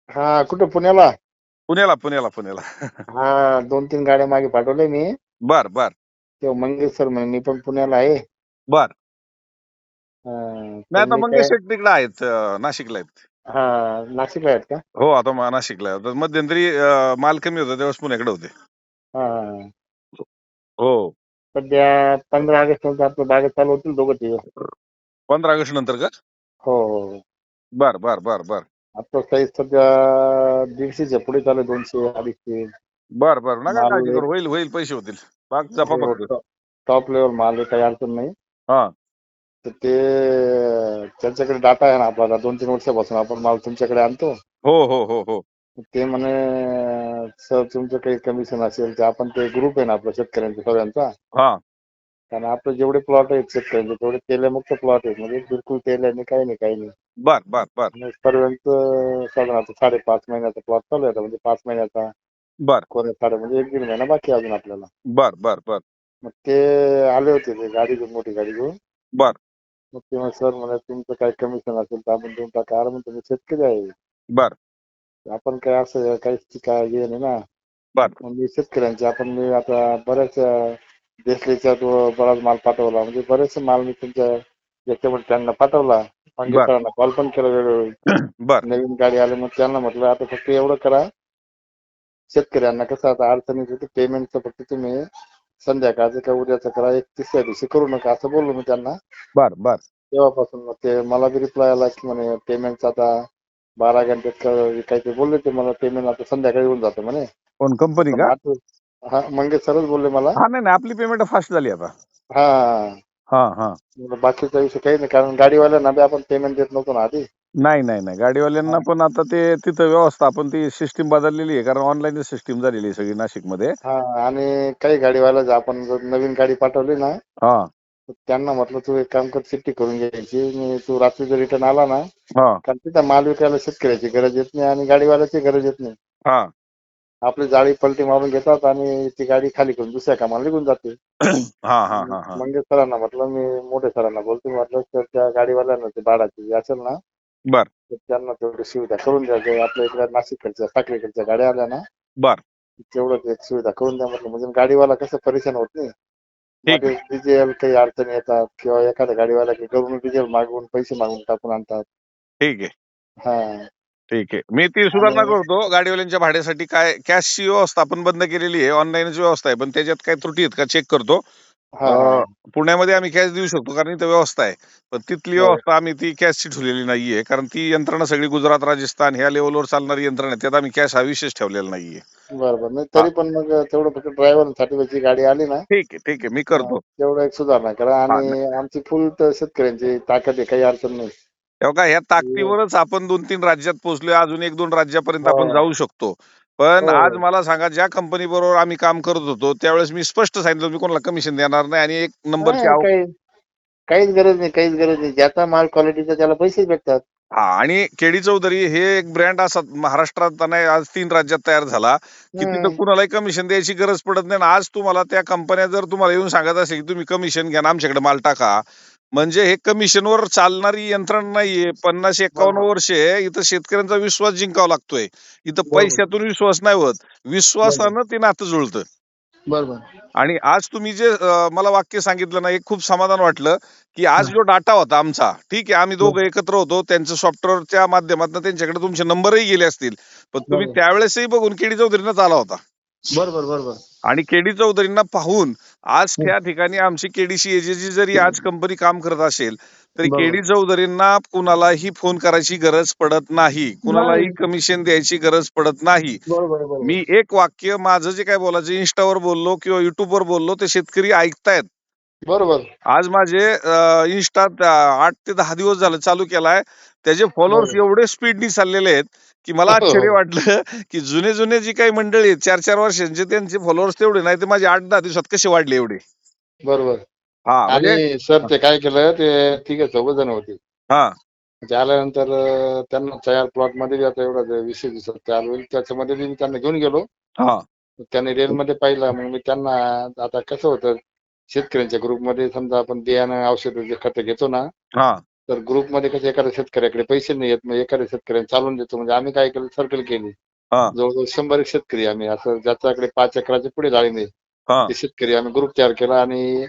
हा, कुठं पुण्याला? पुण्याला पुण्याला पुण्याला. हा, 2-3 गाड्या मागे पाठवले मी. बर बर ते मंगेश सर म्हणे मी पण पुण्याला आहे. बर. नाही, तर आता मी काय. मंगेश शेट तिकडे आहेत, नाशिकला आहेत. हा, नाशिकला आहेत का? हो, आता नाशिकला आहे. मध्यंतरी माल कमी होता त्यावेळेस पुण्याकडे होते. हा. हो. सध्या 15 ऑगस्ट नंतर आपलं बागेत चालू होतील दोघं ते. 15 ऑगस्ट नंतर का? हो हो. बर बर बर बर आपलं साईज सध्या 150च्या पुढे चालू आहे, 200-250. बर बर. नका काळजी माल करू, होईल होईल, पैसे होतील. बाग जपा हो, फक्त. टॉप लेवल माल आहे, काही अडचण नाही. हा. तर ते त्यांच्याकडे डाटा आहे ना आपल्याला, 2-3 वर्षापासून आपण माल तुमच्याकडे आणतो. हो हो हो हो. ते म्हणे सर तुमचं काही कमिशन असेल तर आपण, ते ग्रुप आहे ना आपला शेतकऱ्यांचा सगळ्यांचा. हा. कारण आपले जेवढे प्लॉट आहेत शेतकऱ्यांचे तेवढे तेलमुक्त प्लॉट आहेत, म्हणजे बिलकुल तेलाने काही नाही काही नाही. बर बर बर आणि सर्वांचं साधारण आता 5.5 महिन्याचा प्लॉट चालू आहे आता, म्हणजे 5 महिन्याचा. बर कोणी म्हणजे 1-1.5 महिना बाकी आहे अजून आपल्याला. बर बर बर मग ते आले होते, ते गाडी घेऊन, मोठी गाडी घेऊन. बर मग तेव्हा सर म्हणे तुमचं काही कमिशन असेल तर आपण देऊन टाका. अरे म्हणतो मी शेतकरी आहे, बर आपण काय असं काही काय हे नाही ना. बर मग मी शेतकऱ्यांचे आपण, मी आता बऱ्याच देसलेचा तो बराच माल पाठवला, म्हणजे बरेचसे माल मी तुमच्या याच्यामध्ये त्यांना पाठवला. मंगेश बर सरांना कॉल पण केला वेळोवेळी. बर नवीन गाडी आली मग त्यांना म्हटलं आता फक्त एवढं करा, शेतकऱ्यांना कसं आता अडचणीत होतं, पेमेंटचं फक्त तुम्ही संध्याकाळचं का उद्याचं करा, 31च्या दिवशी करू नका असं बोललो मी त्यांना. बर बर. तेव्हापासून मग ते मला बी रिप्लाय आला की म्हणे पेमेंटचं आता 12 घंट्यात काही ते बोलले, ते मला पेमेंट आता संध्याकाळी येऊन जातं म्हणे. कोण, कंपनी म्हटलं का? मग हा, मंगेश सरच बोलले मला. हा, नाही नाही, आपली पेमेंट फास्ट झाली आता. हा, हा हा. बाकीचा विषय काही नाही, कारण गाडीवाल्यांना बी आपण पेमेंट देत नव्हतो ना आधी. नाही नाही नाही, गाडीवाल्यांना पण आता ते तिथं व्यवस्था, आपण ती सिस्टीम बदललेली आहे, कारण ऑनलाईन सिस्टीम झालेली आहे सगळी नाशिकमध्ये. हा, आणि काही गाडीवाला आपण जर नवीन गाडी पाठवली ना, हा तर त्यांना म्हटलं तू एक काम कर, चिठ्ठी करून घ्यायची, तू रात्री जर रिटर्न आला ना, हा कारण तिथं माल विकायला शेतकऱ्याची गरज येत नाही आणि गाडीवाल्याची गरज येत नाही. हा आपली जाळी पलटी मारून घेतात आणि ती गाडी खाली करून दुसऱ्या कामाला निघून जाते. हा हा हा हा. मंगेश सरांना म्हटलं, मी मोठे सरांना बोलतो, म्हटलं तर त्या गाडीवाल्यांना ते भाडाची असेल ना, बर तर त्यांना तेवढी सुविधा करून द्या. आपल्या इकडे नाशिककडच्या साखरेकडच्या गाड्या आल्या ना, बर. तेवढं एक सुविधा करून द्या म्हटलं, म्हणजे गाडीवाला कसं परेशान होत नाही. ठीक मध्ये आहे. डिझेल काही अडचणी येतात, किंवा एखाद्या गाडीवाला घरून डिझेल मागवून पैसे मागून टाकून आणतात. ठीक आहे. हा. ठीक आहे, मी ती सुधारणा आणि करतो. गाडीवाल्यांच्या भाड्यासाठी काय कॅशची व्यवस्था आपण बंद केलेली आहे, ऑनलाईनच व्यवस्था आहे, पण त्याच्यात काही त्रुटी आहेत का चेक करतो. हा हा. पुण्यामध्ये आम्ही कॅश देऊ शकतो, कारण इथं व्यवस्था आहे. पण तिथली बरोबर व्यवस्था आम्ही ती कॅशची ठेवलेली नाहीये, कारण ती यंत्रणा सगळी गुजरात, राजस्थान ह्या लेवलवर चालणारी यंत्रणा आहे, त्यात आम्ही कॅश हा विशेष ठेवलेला नाहीये. बरोबर. नाही हा, तरी पण मग तेवढं फक्त ड्रायव्हरसाठी त्याची गाडी आली ना, ठीक आहे ठीक आहे, मी करतो. तेवढं एक सुधारणा करा. हा, आणि आमची फुल तर शेतकऱ्यांची ताकद आहे, काही अडचण नाही. तेव्हा ह्या ताकदीवरच आपण 2-3 राज्यात पोहोचलोय, अजून 1-2 राज्यापर्यंत आपण हो जाऊ शकतो. पण आज हो. मला सांगा, ज्या कंपनी बरोबर आम्ही काम करत होतो त्यावेळेस मी स्पष्ट सांगितलं, मी कोणाला कमिशन देणार नाही, आणि एक नंबरची हा, काहीच गरज नाही, काहीच गरज नाही. ज्याचा माल क्वालिटीचा त्याला पैसेच भेटतात. हा, आणि केडी चौधरी हे एक ब्रँड असा महाराष्ट्रात नाही, आज 3 राज्यात तयार झाला, की तिथं हम्म. कुणालाही कमिशन द्यायची गरज पडत नाही. आणि आज तुम्हाला त्या कंपन्या जर तुम्हाला येऊन सांगत असेल की तुम्ही कमिशन घ्या, आमच्याकडे माल टाका, म्हणजे हे कमिशनवर चालणारी यंत्रणा नाहीये. 50-51 बरोबर वर्षे इथं शेतकऱ्यांचा विश्वास जिंकावा लागतोय. इथं बरोबर पैशातून विश्वास नाही होत, बरोबर विश्वासानं ते नातं जुळतं. बरोबर. आणि आज तुम्ही जे मला वाक्य सांगितलं ना, एक खूप समाधान वाटलं, की आज हा, जो डाटा होता आमचा, ठीक आहे, आम्ही दोघं बरोबर एकत्र होतो, त्यांचं सॉफ्टवेअरच्या माध्यमातून त्यांच्याकडे तुमचे नंबरही गेले असतील, पण तुम्ही बरोबर त्यावेळेसही बघून केडी चौधरीनंच आला होता. बरोबर बरोबर. आणि केडी चौधरींना पाहून आज हं, त्या ठिकाणी आमची केडीसी एजेची जरी आज कंपनी काम करत असेल, तरी बरोबर. केडी चौधरींना कुणालाही फोन करायची गरज पडत नाही, नाही. कुणालाही कमिशन द्यायची गरज पडत नाही. बरोबर बरोबर. मी एक वाक्य माझं जे काय बोलायचं, इंस्टावर बोललो किंवा युट्यूबवर बोललो, ते शेतकरी ऐकतायत. बरोबर आज माझे इन्स्टा 8 ते 10 दिवस झालं चालू केलाय. त्याचे फॉलोअर्स बरोबर. एवढे स्पीडनी चाललेले आहेत, की मला हो आश्चर्य हो. वाटलं, की जुने जी काही मंडळी आहेत 4-4 वर्षांचे, त्यांचे फॉलोअर्स तेवढे नाही, ते माझे 8-10 दिवसात कसे वाढले एवढे? बरोबर. हां, म्हणजे आणि सर ते काय केलं, ते तिघे चौघ जण होते. हां, ते आल्यानंतर त्यांना तयार प्लॉट मध्ये आता एवढा 20 दिवसात तयार होईल, त्याच्यामध्ये मी त्यांना घेऊन गेलो. हां, त्यांनी रेलमध्ये पाहिलं. मग मी त्यांना, आता कसं होतं शेतकऱ्यांच्या ग्रुपमध्ये समजा आपण बियाणं औषधाचे खतं घेतो ना, हां. तर ग्रुपमध्ये कसं एखाद्या शेतकऱ्याकडे पैसे नाही येत, मग एखाद्या शेतकऱ्याने चालून देतो. म्हणजे आम्ही काय केलं, सर्कल केली. हा जवळजवळ 100 एक शेतकरी आम्ही, असं ज्याच्याकडे 5 एकराच्या पुढे डाळिंब आहे, हा ते शेतकरी आम्ही ग्रुप तयार केला. आणि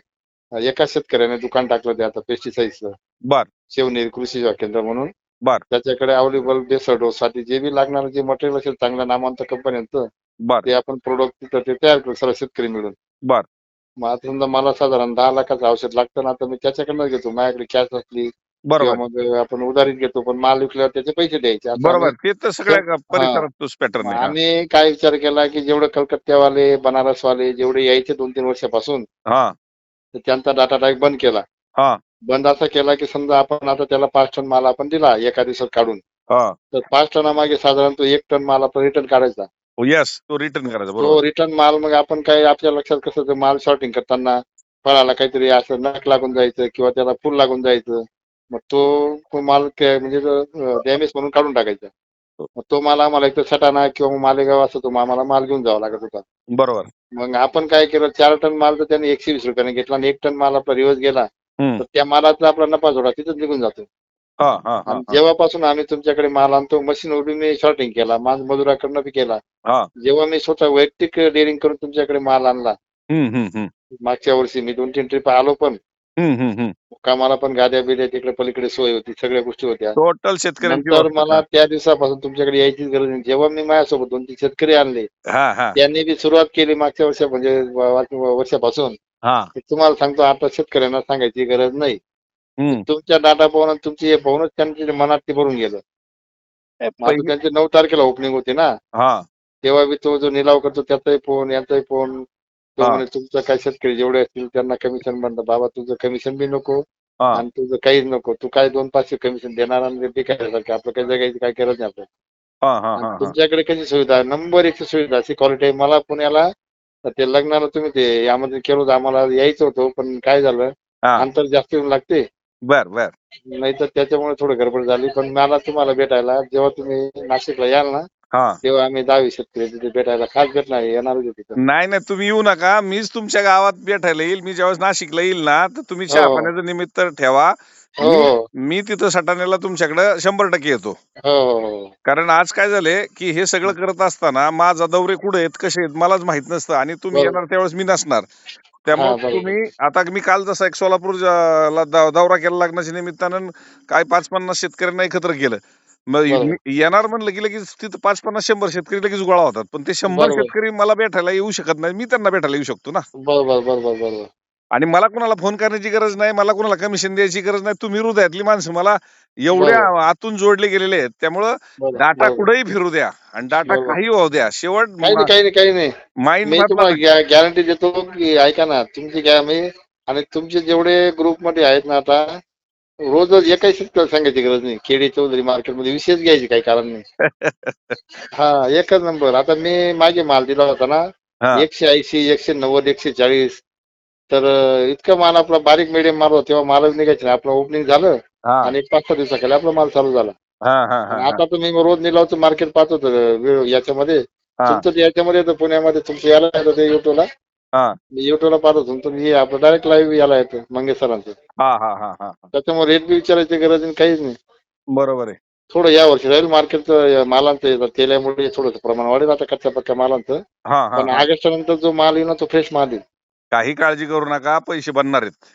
एका शेतकऱ्याने दुकान टाकलं ते आता पेस्टिसाइडचं, बर शिवनेरी कृषी सेवा केंद्र म्हणून. बर त्याच्याकडे अवेलेबल बेसळ डोस साठी जे बी लागणार जे मटेरियल असेल चांगल्या नामांत कंपन्यांचं, बर ते आपण प्रोडक्ट तिथं ते तयार करू सर्व शेतकरी मिळून. बर मग आता समजा मला साधारण 10 लाखाचं औषध लागतं ना, तर मी त्याच्याकडनं घेतो. माझ्याकडे कॅश असली किंवा बरोबर मग आपण उधारीत घेतो, पण माल विकल्यावर त्याचे पैसे द्यायचे असं आम्ही. बरोबर ते तर सगळ्या हा, परिसरात तोच पॅटर्न मग आहे. आम्ही काय विचार केला की जेवढे कलकत्त्यावाले, बनारसवाले जेवढे यायचे 2-3 वर्षापासून, हा तर त्यांचा डाटा टाईप बंद केला. हा बंद असा केला की समजा आपण आता त्याला 5 टन माल आपण दिला एका दिवसात काढून, हा तर 5 टनामागे साधारण तो 1 टन माल आपण रिटर्न काढायचा. येस तो रिटर्न करायचा तो बरोबर. रिटर्न माल मग आपण काय आपल्या लक्षात कसं ते माल शॉर्टिंग करताना फळाला काहीतरी असं नख लागून जायचं किंवा त्याला फुल लागून जायचं. मग तो माल म्हणजे डॅमेज म्हणून काढून टाकायचा. मग तो माल आम्हाला एक तर सटाणा किंवा मग मालेगाव असं तो आम्हाला माल घेऊन जावा लागत होता. बरोबर. मग आपण काय केलं, 4 टन माल तर त्याने 120 रुपयाने घेतला आणि 1 टन माल आपला रिवर्स गेला, हम्म तर त्या मालाचा आपला नफा जोडा तिथंच निघून जातो. हा हा हा आणि हा जेव्हापासून आम्ही तुमच्याकडे माल आणतो, मशीनवरून मी शॉर्टिंग केला, माल मजुराकडनं बी केला. हा जेव्हा मी स्वतः वैयक्तिक डेअरिंग करून तुमच्याकडे माल आणला, हम्म. मागच्या वर्षी मी 2-3 ट्रिप आलो, पण हम्म. कामाला पण गाद्या बिद्या तिकडे पलीकडे सोय होती, सगळ्या गोष्टी होत्या. टोटल शेतकऱ्यांची नंतर व्यवस्था मला त्या दिवसापासून तुमच्याकडे यायचीच गरज नाही. जेव्हा मी माझ्यासोबत 2-3 शेतकरी आणले, हा त्यांनी बी सुरुवात केली मागच्या वर्षी म्हणजे वर्षापासून. हा की तुम्हाला सांगतो आता शेतकऱ्यांना सांगायची गरज नाही. की हम्म तुमच्या डाटा पाहून आणि तुमची हे पाहूनच त्यांच्या मनात ते भरून गेलं. मग आता पहिले त्यांची 9 तारखेला ओपनिंग होती ना, हा तेव्हा बी तो जो निलाव करतो त्याचाही फोन, याचाही फोन. तो हा म्हणे तुमचं काय शेतकरी जेवढे असतील त्यांना कमिशन बनतं. बाबा तुझं कमिशन बी नको हा आणि तुझं काहीच नको. तू काय 2-500 कमिशन देणार आणि बेकायसारखं आपलं काही जगायची काय गरज नाही आपल्याला. हा हा आणि हा हा तुमच्याकडे कशी सुविधा आहे, नंबर 1 सुविधा अशी क्वालिटी आहे. मला पुण्याला तर ते लग्नाला तुम्ही ते यामध्ये केलं होतं, आम्हाला यायचं होतं, पण काय झालं हा अंतर जास्त येऊन लागते. बर नाही तर त्याच्यामुळे थोडी गडबड झाली. पण मला तुम्हाला भेटायला जेव्हा तुम्ही नाशिकला याल ना, हा तेव्हा आम्ही 10 शेतकरी तिथे भेटायला खास भेटणार आहे, येणार आहे तिथं. नाही नाही तुम्ही येऊ नका, मीच तुमच्या गावात भेटायला येईल. मी ज्यावेळेस नाशिकला येईल ना, तर तुम्ही हो चहा पाण्याचं निमित्त ठेवा. हो मी हो मी तिथं सटाण्याला तुमच्याकडे 100% येतो. हो हो हो. कारण आज काय झालंय की हे सगळं करत असताना माझा दौरे कुठे आहेत कसे आहेत मलाच माहित नसतं आणि तुम्ही बरोबर. येणार त्यावेळेस मी नसणार. हा त्यामुळे बरोबर. तुम्ही आता मी काल जसा एक सोलापूर ला दौरा केला लग्नाच्या निमित्तानं, काय 5-50 शेतकऱ्यांना एकत्र केलं. मग बरोबर. येणार म्हणलं की लगेच तिथं 5-50-100 शेतकरी लगेच गोळा होतात. पण ते 100 बरोबर. शेतकरी मला भेटायला येऊ शकत नाही, मी त्यांना भेटायला येऊ शकतो ना. बरोबर, बरोबर, बरोबर. आणि मला कुणाला फोन करण्याची गरज नाही, मला कुणाला कमिशन द्यायची गरज नाही. तुम्ही हृदयातली माणसं मला एवढ्या बरोबर, आतून जोडले गेलेले आहेत. त्यामुळं बरोबर, डाटा बरोबर, कुठेही फिरू द्या आणि डाटा बरोबर. काही होऊ द्या. शेवट काही नाही, काही नाही, काही नाही. माइंड मी मधला तुम्हाला गॅरंटी देतो की ऐका ना, तुमची मी आणि तुमचे जेवढे ग्रुपमध्ये आहेत ना आता, रोजच एकाही शेतकऱ्याला सांगायची गरज नाही. खेडी चौधरी मार्केटमध्ये विशेष घ्यायची काही कारण नाही. हा, एकच नंबर. आता मी मागे माल दिला होता ना, हा 180, 190, 140. तर इतका माल आपला बारीक मिडियम माल होता, तेव्हा मालच निघायचे नाही. आपलं ओपनिंग झालं हा आणि 5-6 दिवसाखाली आपला माल चालू झाला. हा हा आणि हा आता तुम्ही रोज निलावचं मार्केट पाहत होतं याच्यामध्ये. हा तुमचं ते याच्यामध्ये येतं पुण्यामध्ये, तुमचं याला येतं ते युट्यूबला. हा मी युट्यूबला पाहत होतो. तुम्ही आपलं डायरेक्ट लाईव्ह याला येतं मंगेश सरांचं. हा त्याच्यामुळे रेट बी विचारायची गरज नाही, काहीच नाही. बरोबर आहे. थोडं या वर्षी राहील मार्केटचं मालांचं येतं तेल्यामुळे थोडंसं प्रमाण वाढेल आता कच्च्या पक्क्या मालांचं. पण हा ऑगस्ट नंतर जो माल येईल ना तो फ्रेश माल येईल. काही काळजी करू नका, पैसे बनणार आहेत.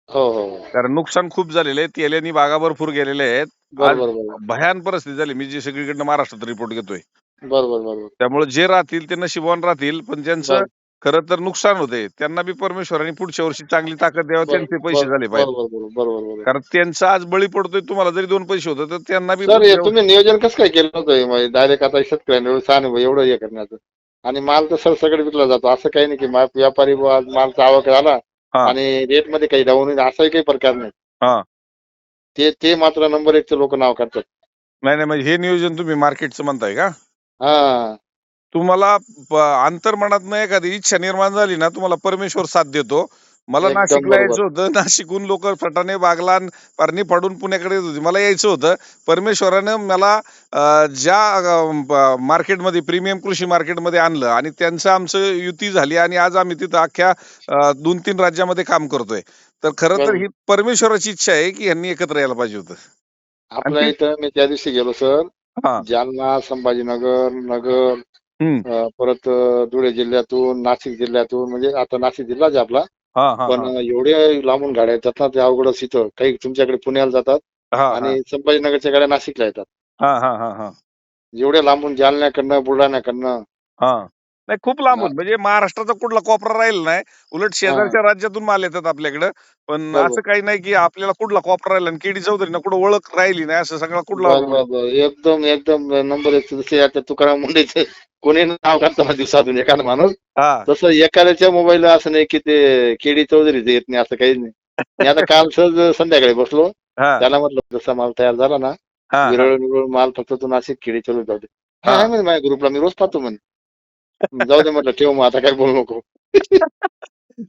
हो हो हो. कारण नुकसान खूप झालेले आहे. तेल्यानी बागा भरपूर गेलेले आहेत. आज बरोबर बरोबर. भयान परिस्थिती झाली. मी जी सगळीकडनं महाराष्ट्रात रिपोर्ट घेतोय. बरोबर बरोबर. त्यामुळे जे राहतील ते नशिबवान राहतील, पण ज्यांचं बरोबर खरं तर नुकसान होते त्यांना बी परमेश्वराने पुढच्या वर्षी चांगली ताकद द्यावं, त्यांचे पैसे झाले पाहिजेत. बरोबर बरोबर बरोबर बरोबर. कारण त्यांचा आज बळी पडतोय, तुम्हाला जरी 2 पैसे होते तर त्यांना बी सर हे तुम्ही नियोजन कसं काय केलं होतं डायरेक्ट आता शेतकऱ्यांना एवढं छान एवढं हे करण्याचं. आणि माल तर सगळे विकला जातो, असं काही नाही की व्यापारी मालचा आवक झाला हा आणि रेट मध्ये काही डाऊन होईल असाही काही प्रकार नाही. हा ते मात्र नंबर 1चे लोक नाव करतात. नाही म्हणजे हे नियोजन तुम्ही मार्केटचं म्हणताय का? हा. तुम्हाला अंतर्मनातनं एखादी इच्छा निर्माण झाली ना, तुम्हाला परमेश्वर साथ देतो. मला एकदम नाशिकला बरोबर. यायचं होतं. नाशिकहून लोक फटाणे, बागलाण, पारणी फाडून पुण्याकडे येत होती. मला यायचं होतं. परमेश्वरानं मला ज्या मार्केटमध्ये प्रीमियम कृषी मार्केटमध्ये आणलं आणि त्यांचं आमचं युती झाली आणि आज आम्ही तिथं अख्ख्या 2-3 राज्यामध्ये काम करतोय. तर खरं तर बरोबर. ही परमेश्वराची इच्छा आहे की यांनी एकत्र यायला पाहिजे होतं. आणि आपल्या ते इथं मी त्या दिवशी गेलो सर. हां. जालना, संभाजीनगर, नगर, हं. परत धुळे जिल्ह्यातून, नाशिक जिल्ह्यातून, म्हणजे आता नाशिक जिल्हाच आहे आपला. हां, हां, पण हां. एवढे लांबून गाड्या येतात ना, ते अवघडच इथं. काही तुमच्याकडे पुण्याला जातात हां, हां. आणि संभाजीनगरच्या गाड्या नाशिकला येतात. हां, हां, हां, हां. एवढ्या लांबून जालन्याकडनं, बुलढाण्याकडनं. हां. नाही खूप ना लांबून म्हणजे महाराष्ट्राचा कुठला कोपरा राहील नाही. उलट हां, शेजारच्या राज्यातून माल येतात आपल्याकडं. पण बरोबर. असं काही नाही की आपल्याला कुठला कोपरा राहिला आणि केडी चौधरीनं कुठं ओळख राहिली नाही असं सगळा कुठला बरं, बरं, बरं. एकदम, एकदम नंबर एक. जसे आता तुकाराम मुंडेचं कोणी नाव काढताना दिवसातून एखादा माणूस, हां, तसं एखाद्याच्या मोबाईलला असं नाही की ते केडी चौधरीचं येत नाही, असं काहीच नाही. मी आता काल सहज संध्याकाळी बसलो. हां, त्याला म्हटलं जसा माल तयार झाला ना, हां, हां, विरळ माल फक्त तू नाशिक केडी चौधरी जाऊ दे. आहे हां. म्हणे माझ्या ग्रुपला, मी रोज पाहतो म्हणे. जाऊ दे म्हटलं, ठेव मग आता काय बोलू नको.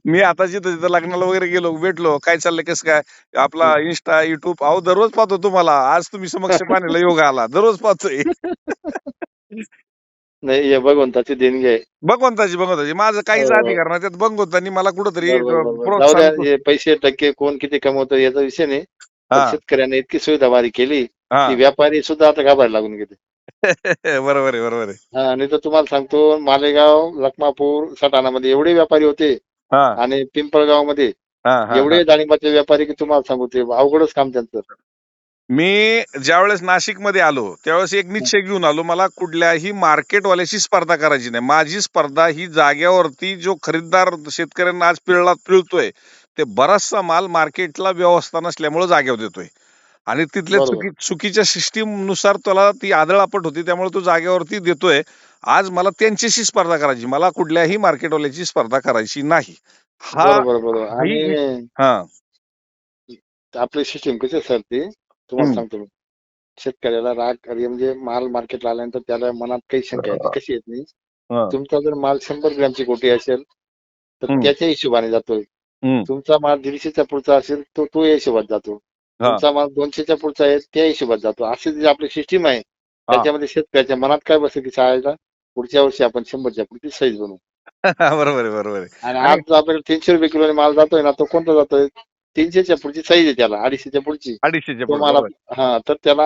मी आता जिथं लग्नाला वगैरे गेलो, भेटलो, काय चाललंय, कसं काय? आपला हं. Insta, YouTube अहो दररोज पाहतो तुम्हाला. आज तुम्ही समक्ष पाहण्याला योग आला. दररोज पाहतोय. नाही, हे भगवंताची देणगी आहे. भगवंताची. माझं काहीच हो. अधिकार नाही. त्यात भगवंतांनी मला कुठेतरी बरोबर, बरोबर. जाऊ द्या, प्रोत्साहन हे पैसे टक्के कोण किती कमवतं याचा विषय नाही. पण हां, शेतकऱ्यांनी इतकी सुविधा भारी केली, की हां. व्यापारी सुद्धा आता घाबरायला लागून गेले. बरोबर आहे, बरोबर आहे. हां, नाही तर तुम्हाला सांगतो, मालेगाव, लखमापूर, सटाणामध्ये एवढे व्यापारी होते हां, आणि पिंपळगावमध्ये हां, हां, हां. एवढे डाळिंबाचे व्यापारी, की तुम्हाला सांगू ते अवघडच काम त्यांचं. मी ज्यावेळेस नाशिकमध्ये आलो, त्यावेळेस एक हं, निश्चय घेऊन आलो. मला कुठल्याही मार्केटवाल्याशी स्पर्धा करायची नाही. माझी स्पर्धा ही जागेवरती जो खरीददार शेतकऱ्यांना आज पिळतोय, ते बराचसा माल मार्केटला व्यवस्था नसल्यामुळे जागेवर देतोय. आणि तिथल्या बरोबर. चुकीच्या सिस्टीमनुसार त्याला ती आदळआपट होती. त्यामुळे तो जागेवरती देतोय. आज मला त्यांच्याशी स्पर्धा करायची. मला कुठल्याही मार्केटवाल्याची स्पर्धा करायची नाही. हा बरोबर, बरोबर. ही आणि हां. आपली सिस्टम कशी आहे सर ती, तुम्हाला हं. सांगतो मी. शेतकऱ्याला राग आली म्हणजे माल मार्केटला आल्यानंतर त्याला मनात काही शंका येते. कशी येत नाही? हां. तुमचा जर माल 100 ग्रॅमची गोटी असेल, तर हं, त्याच्या हिशोबाने जातोय. हं. तुमचा माल 150च्या पुढचा असेल, तो तो या हिशोबात जातो. हां, तुमचा माल 200च्या पुढचा आहे, त्या हिशोबात जातो. अशी जी आपली सिस्टम आहे, हां. त्याच्यामध्ये शेतकऱ्याच्या मनात काय बसतं, की शाळेला पुढच्या वर्षी आपण 100च्या पुढची साईज बनवू. बरोबर आहे, बरोबर आहे. आणि आणि आज जो आपल्याला ₹300 किलोने माल जातोय ना, तो कोणता जातोय? 300च्या पुढची साईज आहे त्याला, 250च्या पुढची. 250च्या तो पुढे माल बरोबर आहे. हां, तर त्याला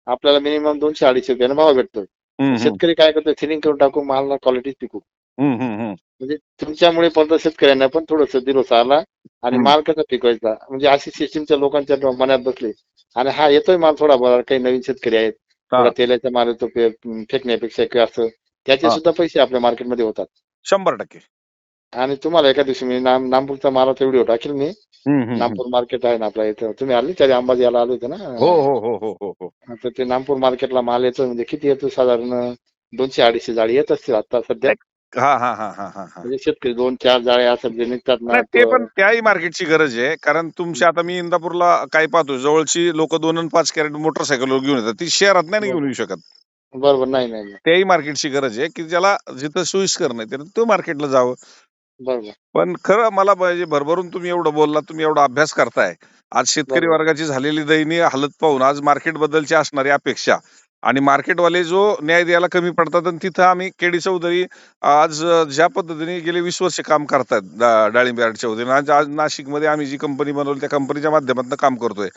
आपल्याला मिनिमम ₹200-250 भाव भेटतोय. हं, हं. शेतकरी काय करतोय, थिनिंग करून टाकू, मालला क्वालिटीच पिकू. हं, हं, हं. म्हणजे तुमच्यामुळे पण शेतकऱ्यांना पण थोडंसं दिलासा आला आणि हं. माल कसा पिकवायचा, म्हणजे अशी सिस्टीमच्या लोकांच्या मनात बसली. आणि हा येतोय माल थोडा बरा, काही नवीन शेतकरी आहेत, थोडा हां, तेलाचा माल येतो, फेकण्यापेक्षा किंवा असं, त्याचे हां. सुद्धा पैसे आपल्या मार्केटमध्ये होतात. 100% आणि तुम्हाला एका दिवशी मी नागपूरचा मालाचा व्हिडिओ टाकेल मी. हं, हं, हं. नागपूर मार्केट आहे ना आपल्या इथं, तुम्ही आले त्या अंबाजी याला आले होते ना. हो, हो, हो, हो, हो, हो. तर ते नागपूर मार्केटला माल येतो, म्हणजे किती येतो साधारण 200-250 जाळी येत असतील आता सध्या. एक हां, हां, हां, हां, हां, हां. म्हणजे शेतकरी 2-4 जाळ्या असं जे निघतात ना. नाही ते पण त्याही मार्केटची गरज आहे. कारण तुमच्या आता मी इंदापूरला काही पाहतो जवळची लोकं 2 आणि 5 कॅरेट मोटरसायकलवर घेऊन येतात. ती शहरात नाही ना घेऊन बरोबर, येऊ शकत. बरोबर. नाही, नाही, नाही. त्याही मार्केटची गरज आहे, की ज्याला जिथं सोयीस्कर नाही त्यानं तो मार्केटला जावं. बरोबर, पण खरं मला म्हणजे भरभरून तुम्ही एवढं बोललात, तुम्ही एवढा अभ्यास करताय. आज शेतकरी बरोबर. वर्गाची झालेली दयनीय हालत पाहून आज मार्केटबद्दलची असणारी अपेक्षा आणि मार्केटवाले जो न्याय द्यायला कमी पडतात आणि तिथं आम्ही केडी चौधरी आज ज्या पद्धतीने गेले 20 वर्ष काम करतायत डाळिंब यार्डच्या वतीने. आज आज नाशिकमध्ये आम्ही जी कंपनी बनवली त्या कंपनीच्या माध्यमातून काम करतोय.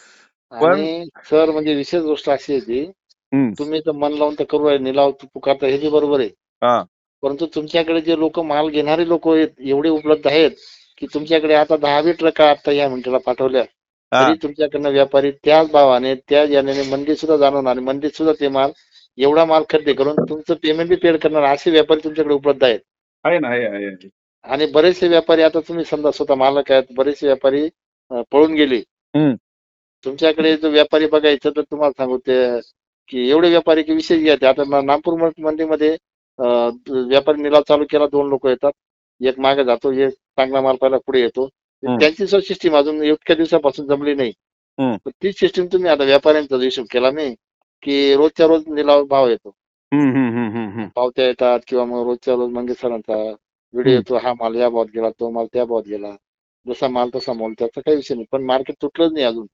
पण आणि सर म्हणजे विशेष गोष्ट अशी आहे ती, हं, तुम्ही तर मन लावून तर करू राहिले, निलाव पुकारता हे बी बरोबर आहे. हां, परंतु तुमच्याकडे जे लोक माल घेणारे लोक आहेत, एवढे उपलब्ध आहेत, की तुमच्याकडे आता 10 ट्रक आता या मिनिटाला पाठवल्या, तरी हां. तुमच्याकडनं व्यापारी त्याच भावाने त्याच याने मंडीत सुद्धा जाणवणार आणि मंडीत सुद्धा ते माल, एवढा माल खरेदी करून तुमचं पेमेंट बी पेड करणार असे व्यापारी तुमच्याकडे उपलब्ध आहेत. आहे ना, आहे. आणि बरेचसे व्यापारी आता तुम्ही समजा स्वतः मालक आहेत, बरेचसे व्यापारी पळून गेले. हं, तुमच्याकडे जो व्यापारी बघायचं तर तुम्हाला सांगू ते, की एवढे व्यापारी की विशेष घ्यायचे. आता नागपूर मंडीमध्ये व्यापारी निलाव चालू केला, 2 लोक येतात. एक मागे जातो, एक चांगला माल पहिला पुढे येतो. हं, त्यांची सुद्धा सिस्टीम अजून इतक्या दिवसापासून जमली नाही. हं. पण तीच सिस्टीम तुम्ही आता व्यापाऱ्यांचा हिशोब केला मी, की रोजच्या रोज निलाव भाव येतो. हं, हं, हं, हं, हं. पावत्या येतात किंवा मग रोजच्या रोज मंगे सरांचा व्हिडिओ हं. येतो. हा माल या भावात गेला, तो माल त्या भावात गेला. जसा माल तसा मोल, त्याचा काही विषय नाही. पण मार्केट तुटलंच नाही अजून.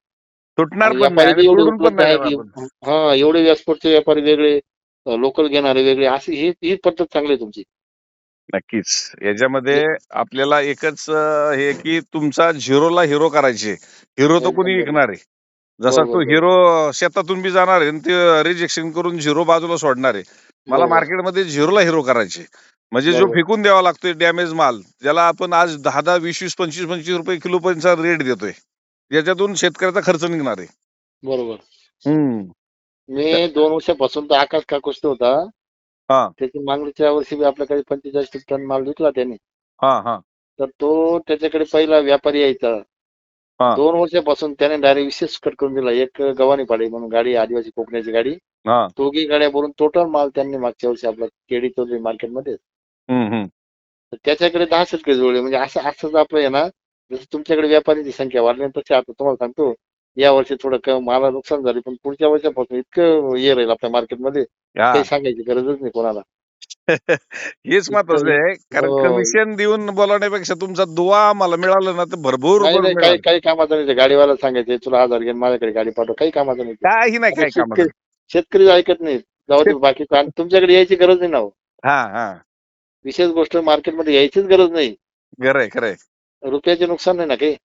तुटणार आणि पण नाही व्यापारी आणि बी एवढे तोडून पण उपलब्ध नाही आहे, देणार की पण. हां, एवढे व्यासपीठचे व्यापारी वेगळे, लोकल घेणारे वेगळे, अशी ही ही पद्धत चांगली आहे तुमची. नक्कीच. याच्यामध्ये आपल्याला एकच हे की तुमचा झिरोला हिरो करायचे. हिरो तर एकदम कोणी बरोबर. विकणार आहे. जसा बरोबर, तो बरोबर. हिरो शेतातून बी जाणार आहे आणि ते रिजेक्शन करून झिरो बाजूला सोडणार आहे. मला बरोबर, मार्केटमध्ये झिरोला हिरो करायचे. म्हणजे जो बरोबर, फेकून द्यावा लागतोय डॅमेज माल, ज्याला आपण आज 10-10, 20-20, 25-25 रुपये किलोपर्यंतचा रेट देतोय. याच्यातून शेतकऱ्याचा खर्च निघणार आहे. बरोबर. हं. मी 2 वर्षापासून तर आकाश काकूच होता. हां, त्याची मागणीच्या वर्षी बी आपल्याकडे 45 टन माल विकला त्याने. हां, हां, तर तो त्याच्याकडे पहिला व्यापारी यायचा. हां, 2 वर्षापासून त्याने डायरेक्ट विशेष कट करून दिला. एक गव्हाणी पाडी म्हणून गाडी आदिवासी कोकणाची गाडी. हां. दोघी गाड्या भरून टोटल माल त्यांनी मागच्या वर्षी आपला केडी चौधरी मार्केटमध्ये. हं, हं. तर त्याच्याकडे 10 शेतकरी जुळले. म्हणजे असं असंच आपलं आहे ना, जसं तुमच्याकडे व्यापाऱ्यांची संख्या वाढली ना, तशी आता तुम्हाला सांगतो, या वर्षी थोडं मला नुकसान झाले, पण पुढच्या वर्षापासून इतकं हे राहील आपल्या मार्केटमध्ये, काही हां. सांगायची गरजच नाही कोणाला. हेच इतकं महत्वाचं आहे. कारण हो. कमिशन देऊन बोलावण्यापेक्षा तुमचा दुवा आम्हाला मिळाला ना, तर भरपूर नाही, नाही. काही मिळालं. काही कामाचं नाही. ते गाडीवाल्याला सांगायचे, "तुला 1000 घे माझ्याकडे गाडी पाठव." काही कामाचं नाही ते. काही नाही, अरे काही कामाचं शेतकरी नाही. शेतकरी ऐकत नाहीत. जाऊ दे बाकीचं आणि तुमच्याकडे यायची गरज नाही ना हो. हां, हां. विशेष गोष्ट मार्केटमध्ये यायचीच गरज नाही. खरंय, खरंय. रुपयाचे नुकसान नाही ना काही.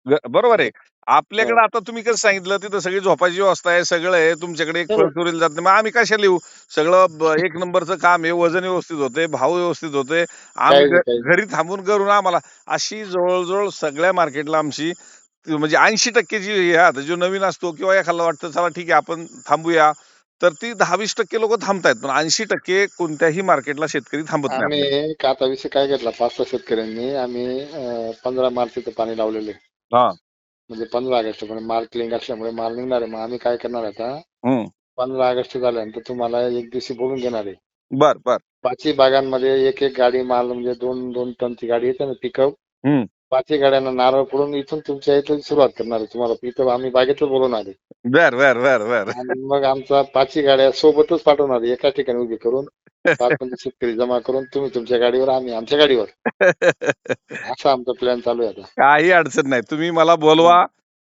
बरोबर आहे. आपल्याकडे हो. आता तुम्ही कसं सांगितलं तिथं सगळी झोपायची व्यवस्था आहे, सगळं आहे. तुमच्याकडे एक फळ खरं. चोरीला जात नाही. मग आम्ही कशाला येऊ? सगळं एक नंबरचं काम आहे. वजन व्यवस्थित होतंय, भाव व्यवस्थित होतोय. आम्ही काहीच नाही, काहीच नाही. घरी थांबून करून आम्हाला अशी जवळ सगळ्या मार्केटला आमची म्हणजे 80% जी हे आता जो नवीन असतो किंवा एखादा वाटतं चला ठीक आहे आपण थांबूया. तर ती 10-20% लोकं थांबतायत. पण 80% कोणत्याही मार्केटला शेतकरी थांबत नाही आपल्याकडे. आम्ही का आता विषय काय घेतला 5-6 शेतकऱ्यांनी आम्ही 15 मार्च इथं पाणी लावलेलं आहे. हां. म्हणजे 15 ऑगस्ट पण माल क्लिंग असल्यामुळे माल निघणार आहे. मग आम्ही काय करणार आता हं. 15 ऑगस्ट झाल्यानंतर तुम्हाला एक दिवशी बोलून घेणार आहे. बरं, बरं. 5ही बागांमध्ये एक गाडी माल म्हणजे 2-2 टनची गाडी येते ना पिकअप. हं. 5ही गाड्यांना नारळ फोडून इथून तुमच्या इथून सुरुवात करणार आहे. तुम्हाला इथं आम्ही बागेतच बोलवणार आहे. बरं, बरं, बरं, बरं. आणि मग आमचा 5ही गाड्या सोबतच पाठवणार आहे. एका ठिकाणी उभी करून 5-25 शेतकरी जमा करून तुम्ही तुमच्या गाडीवर, आम्ही आमच्या गाडीवर. असा आमचा प्लॅन चालू आहे आता. काही अडचण नाही. तुम्ही मला हं. बोलवा.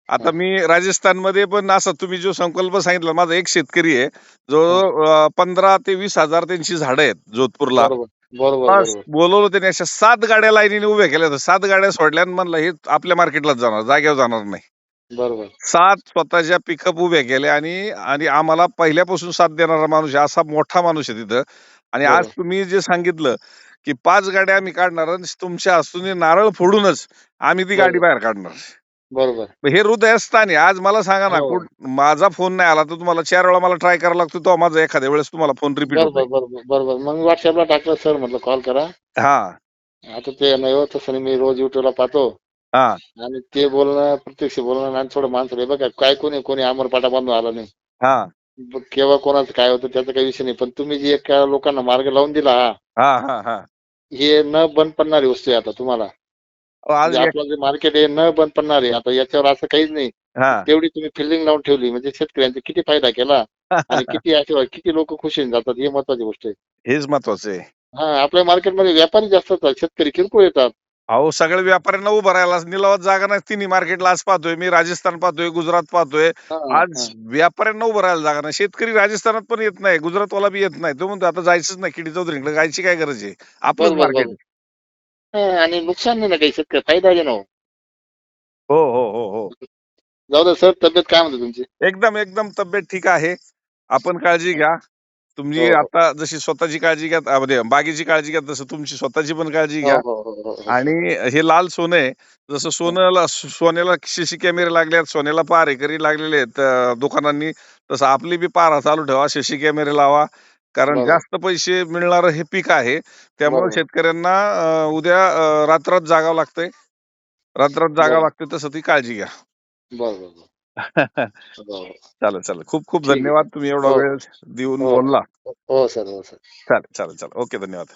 आता हां. मी राजस्थानमध्ये पण असं तुम्ही जो संकल्प सांगितला, माझा एक शेतकरी आहे, जो हां. 15 ते 20,000 त्यांची झाडं आहेत जोधपूरला. बरोबर. बरोबर, बस बरोबर. बोलवलं त्याने अशा 7 गाड्या लाईनीने उभ्या केल्या होत्या. 7 गाड्या सोडल्या आणि म्हणलं हे आपल्या मार्केटलाच जाणार, जागेवर जाणार नाही. बरोबर. 7 स्वतःच्या पिकअप उभ्या केल्या आणि आणि आम्हाला पहिल्यापासून साथ देणारा माणूस आहे. असा मोठा माणूस आहे तिथं. आणि आज बरोबर. तुम्ही जे सांगितलं, की 5 गाड्या आम्ही काढणार आणि तुमच्या हस्ते नारळ फोडूनच आम्ही ती गाडी बरोबर. बाहेर काढणार. बरोबर. मग हे हृदयस्थानी आज मला सांगा ना, हो. माझा फोन नाही आला तर तुम्हाला 4 वेळा मला ट्राय करावा लागतो, तेव्हा माझा एखाद्या वेळेस तुम्हाला फोन रिपीट होतोय. बरोबर, बरोबर, बरोबर. मग WhatsAppला टाकलं, "सर," म्हटलं, "कॉल करा." हां, आता ते नाही होत तसं नाही, मी रोज YouTubeला पाहतो हां, आणि ते बोलणं, प्रत्यक्ष बोलणं आणि थोडं माणसाला हे बघा काय कोणी आमरपाटा बांधून आला नाही. हां, केव्हा कोणाचं काय होतं त्याचा काही विषय नाही. पण तुम्ही जे एका लोकांना मार्ग लावून दिला हा, हां, हां, हां. हे न बंद पडणारी वस्तू आहे आता तुम्हाला. आज म्हणजे आपलं जे मार्केट आहे न बंद पडणार आहे. आता याच्यावर असं काहीच नाही. हां. तेवढी तुम्ही फिल्डिंग लावून ठेवली म्हणजे शेतकऱ्यांचा किती फायदा केला आणि किती लोक खुश होऊन जातात ही महत्वाची गोष्ट आहे. हेच महत्वाचं आहे. हां, आपल्या मार्केटमध्ये व्यापारी जास्त असतात. शेतकरी किरकोळ येतात. अहो, सगळ्या व्यापाऱ्यांना उभं राहायला निलावात जागा नाही. तिन्ही मार्केटला आज पाहतोय मी, राजस्थान पाहतोय, गुजरात पाहतोय. हां, आज हां. व्यापाऱ्यांना उभं राहायला जागा नाही. शेतकरी राजस्थानात पण येत नाही, गुजरातवाला बी येत नाही. तो म्हणतो आता जायचंच नाही केडी चौधरीकडे, जायची काय गरज आहे? आपलंच बरोबर, मार्केट बरोबर. आहे. हां आणि नुकसान नाही ना काही शेतकरी फायदा आहे ना हो. हो, हो, हो, हो. जाऊ द्या सर, तब्येत काय म्हणते तुमची? एकदम, एकदम तब्येत ठीक आहे. आपण काळजी घ्या. हो, तुम्ही हो. आता जशी स्वतःची काळजी घ्या म्हणजे बागेची काळजी घ्या, तसं तुमची स्वतःची पण काळजी हो, घ्या. हो, हो, हो, हो, आणि सर. हे लाल सोनं आहे. जसं हं. सोन्याला सीसी कॅमेरे लागले आहेत, सोन्याला पहारेकरी लागलेले आहेत दुकानांनी, तसं आपली बी पहारा चालू ठेवा, सीसी कॅमेरे लावा. कारण बरोबर, जास्त पैसे मिळणारं हे पीक आहे. त्यामुळे बरोबर, शेतकऱ्यांना उद्या रात्रात जागावं लागतंय. रात्रात जागावं बरोबर, लागतंय, तसं ती काळजी घ्या. बरोबर, बरोबर. हो, चालेल, चालेल. खूप खूप ठीक आहे. धन्यवाद. तुम्ही एवढा हो, वेळ देऊन हो, बोलला. हो, हो सर, हो सर. चालेल, चालेल, चालेल. ओके, धन्यवाद.